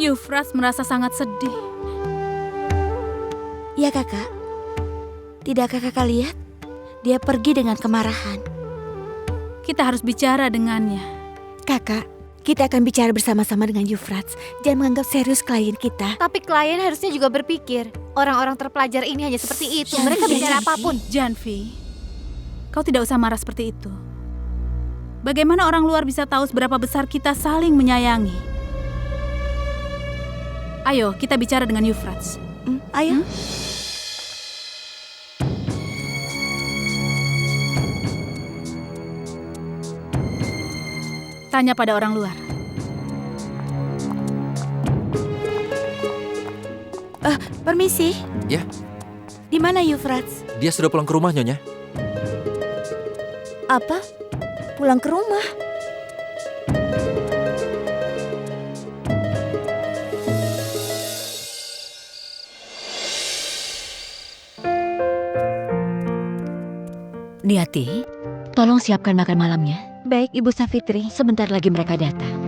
Euphrates merasa sangat sedih. Ya kakak, tidakkah kakak lihat? Dia pergi dengan kemarahan. Kita harus bicara dengannya. Kakak, kita akan bicara bersama-sama dengan Euphrates. Jangan menganggap serius klien kita. Tapi klien harusnya juga berpikir, orang-orang terpelajar ini hanya seperti itu. Mereka bicara apapun. Janvi, kau tidak usah marah seperti itu. Bagaimana orang luar bisa tahu seberapa besar kita saling menyayangi? Ayo, kita bicara dengan Euphrates. Ayo. Tanya pada orang luar. Permisi. Ya. Di mana Euphrates? Dia sudah pulang ke rumah, Nyonya. Apa? Pulang ke rumah? Niati, tolong siapkan makan malamnya. Baik, Ibu Safitri. Sebentar lagi mereka datang.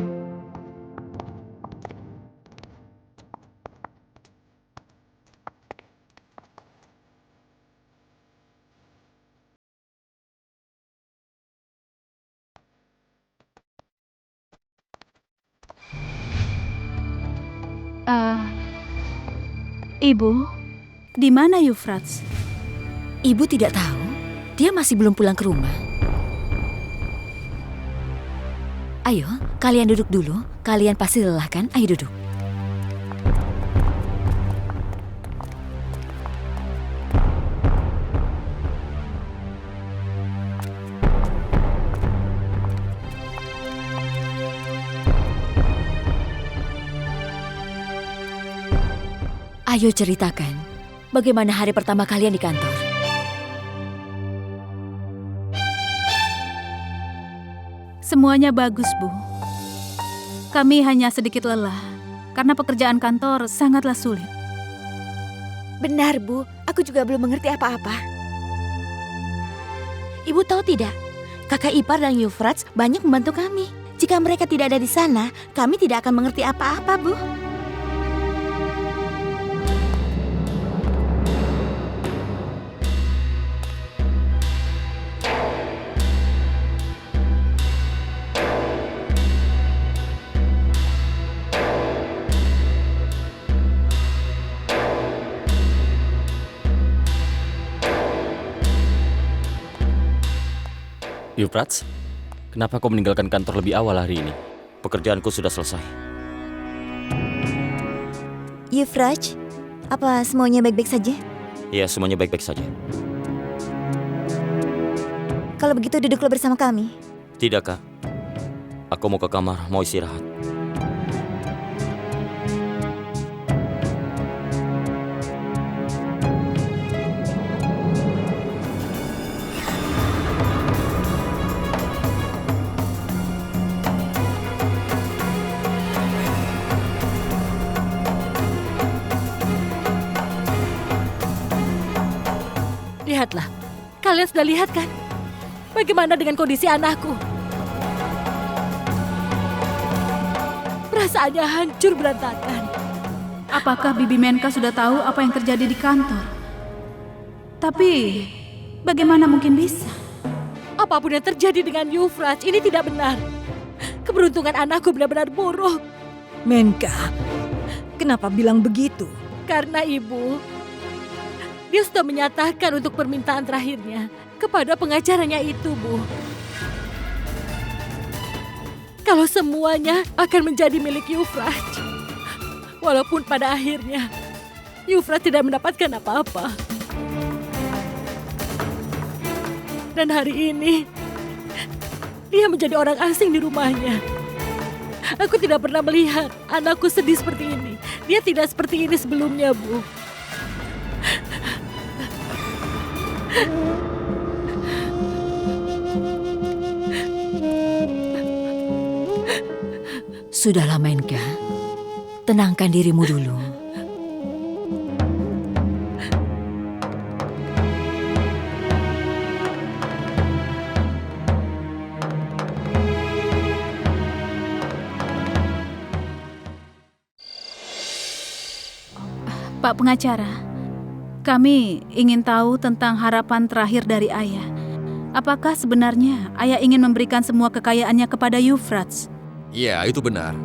Ibu, di mana Euphrates? Ibu tidak tahu. Dia masih belum pulang ke rumah. Ayo, kalian duduk dulu. Kalian pasti lelah kan? Ayo duduk. Ayo ceritakan, bagaimana hari pertama kalian di kantor? Semuanya bagus, Bu. Kami hanya sedikit lelah karena pekerjaan kantor sangatlah sulit. Benar, Bu. Aku juga belum mengerti apa-apa. Ibu tahu tidak? Kakak ipar dan Euphrates banyak membantu kami. Jika mereka tidak ada di sana, kami tidak akan mengerti apa-apa, Bu. Euphrates, kenapa kau meninggalkan kantor lebih awal hari ini? Pekerjaanku sudah selesai. Euphrates, apa semuanya baik-baik saja? Ya, semuanya baik-baik saja. Kalau begitu duduklah bersama kami. Tidak, Kak. Aku mau ke kamar, mau istirahat. Lihatlah, kalian sudah lihat kan? Bagaimana dengan kondisi anakku? Perasaannya hancur berantakan. Apakah Bibi Menka sudah tahu apa yang terjadi di kantor? Tapi, bagaimana mungkin bisa? Apapun yang terjadi dengan Euphrates, ini tidak benar. Keberuntungan anakku benar-benar buruk. Menka, kenapa bilang begitu? Karena ibu, dia sudah menyatakan untuk permintaan terakhirnya kepada pengacaranya itu, Bu. Kalau semuanya akan menjadi milik Euphrates. Walaupun pada akhirnya Euphrates tidak mendapatkan apa-apa. Dan hari ini dia menjadi orang asing di rumahnya. Aku tidak pernah melihat anakku sedih seperti ini. Dia tidak seperti ini sebelumnya, Bu. Sudahlah, Menka. Tenangkan dirimu dulu. Pak pengacara, kami ingin tahu tentang harapan terakhir dari ayah. Apakah sebenarnya ayah ingin memberikan semua kekayaannya kepada Euphrates? Iya, itu benar.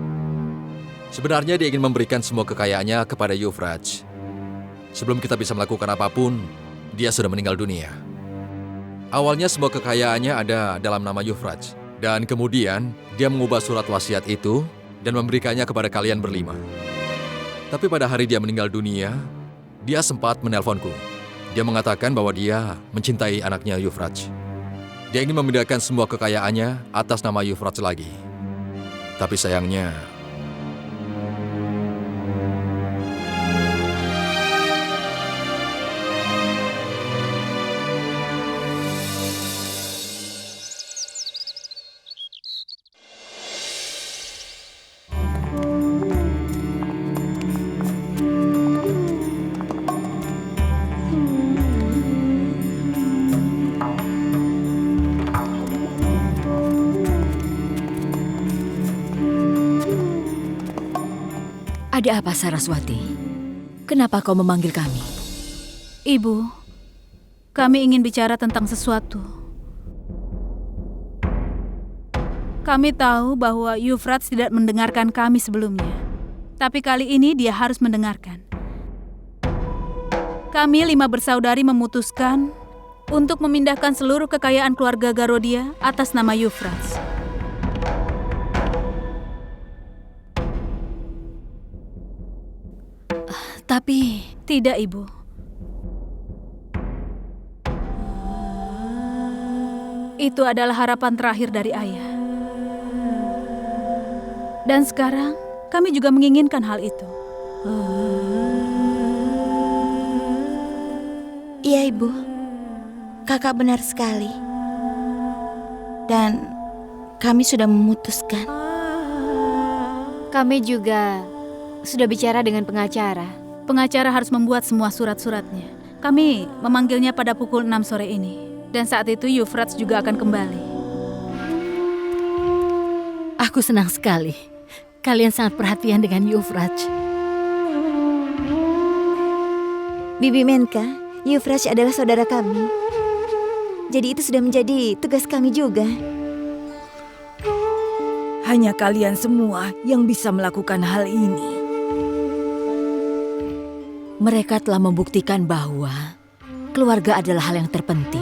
Sebenarnya dia ingin memberikan semua kekayaannya kepada Euphrates. Sebelum kita bisa melakukan apapun, dia sudah meninggal dunia. Awalnya semua kekayaannya ada dalam nama Euphrates. Dan kemudian dia mengubah surat wasiat itu dan memberikannya kepada kalian berlima. Tapi pada hari dia meninggal dunia, dia sempat menelponku. Dia mengatakan bahwa dia mencintai anaknya Euphrates. Dia ingin memindahkan semua kekayaannya atas nama Euphrates lagi. Tapi sayangnya, Ada apa, Saraswati? Kenapa kau memanggil kami? Ibu, kami ingin bicara tentang sesuatu. Kami tahu bahwa Euphrates tidak mendengarkan kami sebelumnya. Tapi kali ini dia harus mendengarkan. Kami 5 bersaudari memutuskan untuk memindahkan seluruh kekayaan keluarga Garodia atas nama Euphrates. Tapi Tidak, Ibu. Itu adalah harapan terakhir dari ayah. Dan sekarang, kami juga menginginkan hal itu. Iya, Ibu. Kakak benar sekali. Dan kami sudah memutuskan. Kami juga sudah bicara dengan pengacara. Pengacara harus membuat semua surat-suratnya. Kami memanggilnya pada pukul 6 sore ini. Dan saat itu Euphrates juga akan kembali. Aku senang sekali. Kalian sangat perhatian dengan Euphrates. Bibi Menka, Euphrates adalah saudara kami. Jadi itu sudah menjadi tugas kami juga. Hanya kalian semua yang bisa melakukan hal ini. mereka telah membuktikan bahwa keluarga adalah hal yang terpenting.